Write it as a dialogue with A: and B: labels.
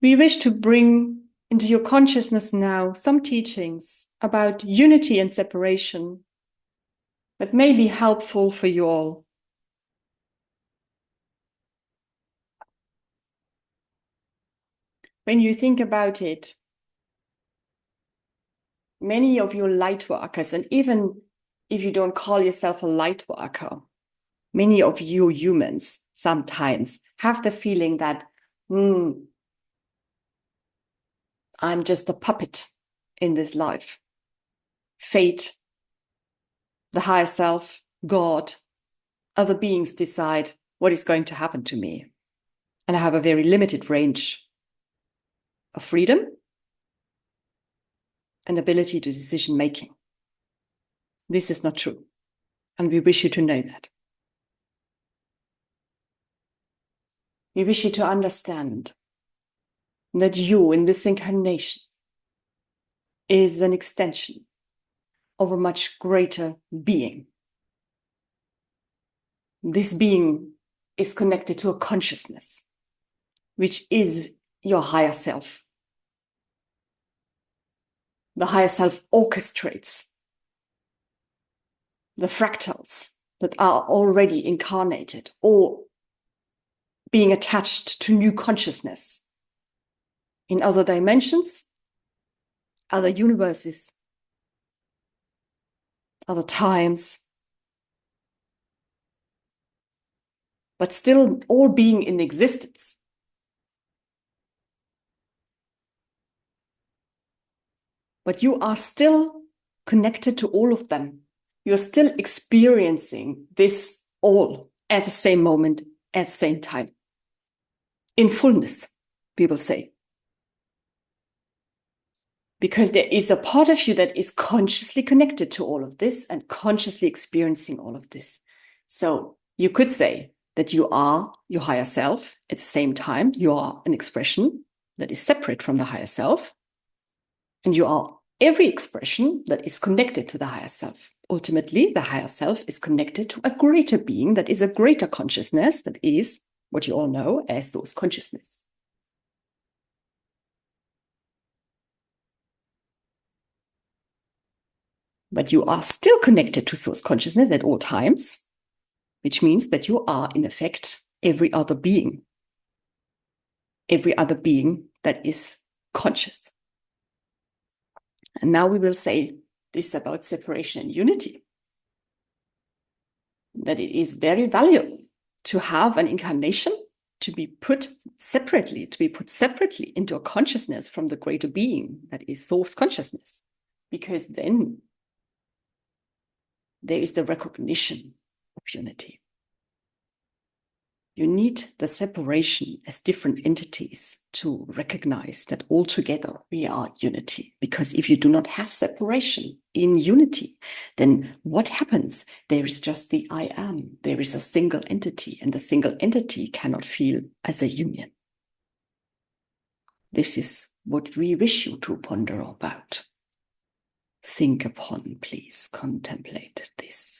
A: We wish to bring into your consciousness now some teachings about unity and separation that may be helpful for you all. When you think about it, many of you light workers, and even if you don't call yourself a light worker, many of you humans sometimes have the feeling that, I'm just a puppet in this life. Fate, the higher self, God, other beings decide what is going to happen to me. And I have a very limited range of freedom and ability to decision making. This is not true. And we wish you to know that. We wish you to understand that you in this incarnation is an extension of a much greater being. This being is connected to a consciousness, which is your higher self. The higher self orchestrates the fractals that are already incarnated or being attached to new consciousness in other dimensions, other universes, other times, but still all being in existence. But you are still connected to all of them. You're still experiencing this all at the same moment, at the same time. In fullness, people say. Because there is a part of you that is consciously connected to all of this and consciously experiencing all of this. So you could say that you are your higher self. At the same time, you are an expression that is separate from the higher self. And you are every expression that is connected to the higher self. Ultimately, the higher self is connected to a greater being that is a greater consciousness that is what you all know as source consciousness. But you are still connected to source consciousness at all times, which means that you are, in effect, every other being that is conscious. And now we will say this about separation and unity, that it is very valuable to have an incarnation to be put separately into a consciousness from the greater being that is source consciousness, because then there is the recognition of unity. You need the separation as different entities to recognize that altogether we are unity. Because if you do not have separation in unity, then what happens? There is just the I am. There is a single entity, and the single entity cannot feel as a union. This is what we wish you to ponder about. Think upon, please, contemplate this.